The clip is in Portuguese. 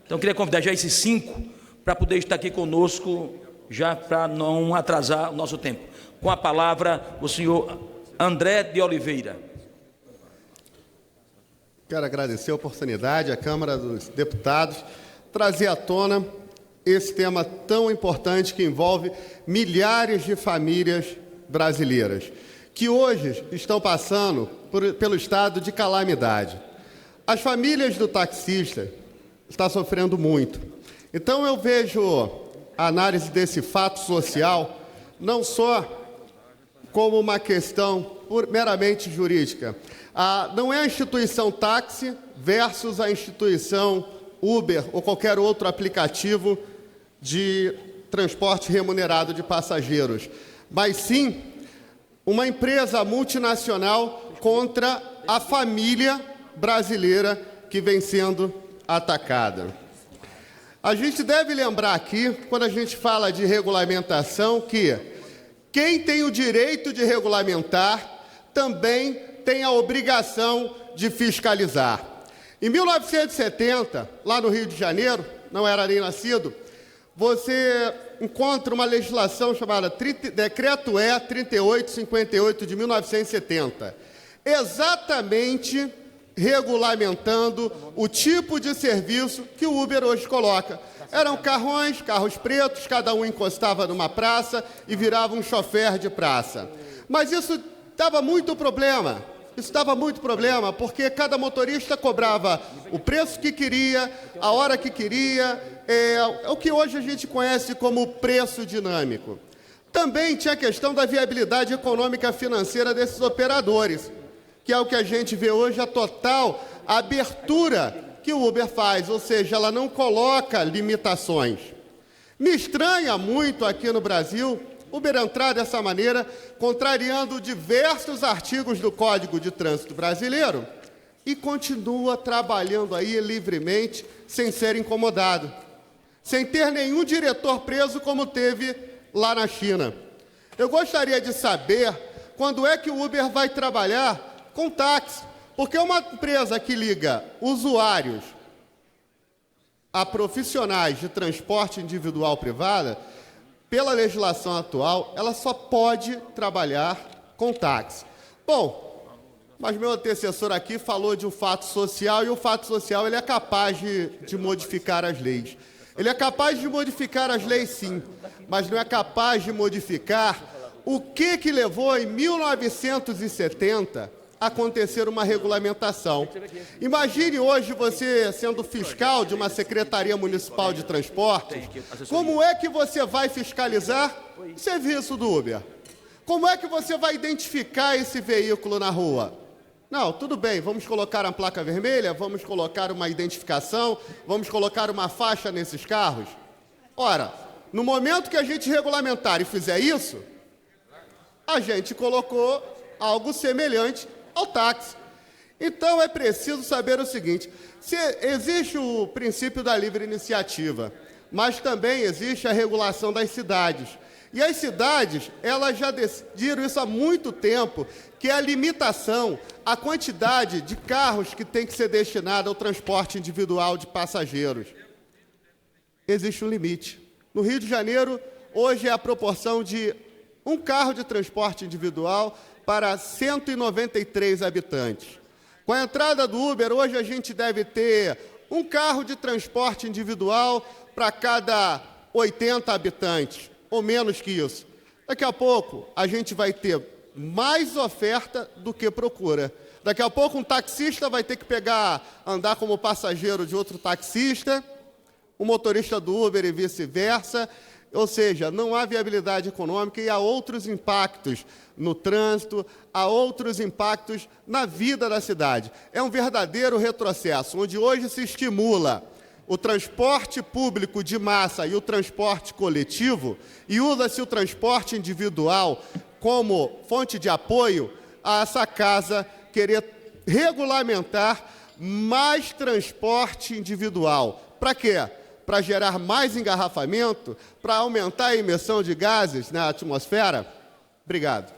Então, eu queria convidar já esses 5 para poder estar aqui conosco, já para não atrasar o nosso tempo. Com a palavra, o senhor André de Oliveira. Quero agradecer a oportunidade, à Câmara dos Deputados, trazer à tona esse tema tão importante que envolve milhares de famílias brasileiras, que hoje estão passando pelo estado de calamidade. As famílias do taxista estão sofrendo muito. Então eu vejo a análise desse fato social não só como uma questão meramente jurídica. Não é a instituição táxi versus a instituição Uber ou qualquer outro aplicativo de transporte remunerado de passageiros, mas sim uma empresa multinacional contra a família brasileira que vem sendo atacada. A gente deve lembrar aqui, quando a gente fala de regulamentação, que quem tem o direito de regulamentar também tem a obrigação de fiscalizar. Em 1970, lá no Rio de Janeiro, não era nem nascido, você encontra uma legislação chamada Decreto-E 3858 de 1970, exatamente regulamentando o tipo de serviço que o Uber hoje coloca. Eram carros pretos, cada um encostava numa praça e virava um chofer de praça. Mas isso dava muito problema. Porque cada motorista cobrava o preço que queria, a hora que queria, o que hoje a gente conhece como preço dinâmico. Também tinha a questão da viabilidade econômica financeira desses operadores, que é o que a gente vê hoje, a total abertura que o Uber faz, ou seja, ela não coloca limitações. Me estranha muito aqui no Brasil Uber entrar dessa maneira, contrariando diversos artigos do Código de Trânsito Brasileiro, e continua trabalhando aí livremente, sem ser incomodado, sem ter nenhum diretor preso como teve lá na China. Eu gostaria de saber quando é que o Uber vai trabalhar com táxi, porque uma empresa que liga usuários a profissionais de transporte individual privada, pela legislação atual, ela só pode trabalhar com táxi. Bom, mas meu antecessor aqui falou de um fato social, e o fato social ele é capaz de modificar as leis. Ele é capaz de modificar as leis, sim, mas não é capaz de modificar o que levou, em 1970, a acontecer uma regulamentação. Imagine hoje você sendo fiscal de uma Secretaria Municipal de Transportes, como é que você vai fiscalizar o serviço do Uber? Como é que você vai identificar esse veículo na rua? Não, tudo bem, vamos colocar uma placa vermelha, vamos colocar uma identificação, vamos colocar uma faixa nesses carros? Ora, no momento que a gente regulamentar e fizer isso, a gente colocou algo semelhante ao táxi. Então é preciso saber o seguinte: se existe o princípio da livre iniciativa, mas também existe a regulação das cidades. E as cidades, elas já decidiram isso há muito tempo, que é a limitação, a quantidade de carros que tem que ser destinada ao transporte individual de passageiros. Existe um limite. No Rio de Janeiro, hoje é a proporção de um carro de transporte individual para 193 habitantes. Com a entrada do Uber, hoje a gente deve ter um carro de transporte individual para cada 80 habitantes, ou menos que isso. Daqui a pouco, a gente vai ter mais oferta do que procura. Daqui a pouco, um taxista vai ter que andar como passageiro de outro taxista, o motorista do Uber e vice-versa. Ou seja, não há viabilidade econômica e há outros impactos no trânsito, há outros impactos na vida da cidade. É um verdadeiro retrocesso, onde hoje se estimula o transporte público de massa e o transporte coletivo, e usa-se o transporte individual como fonte de apoio a essa casa querer regulamentar mais transporte individual. Para quê? Para gerar mais engarrafamento, para aumentar a emissão de gases na atmosfera? Obrigado.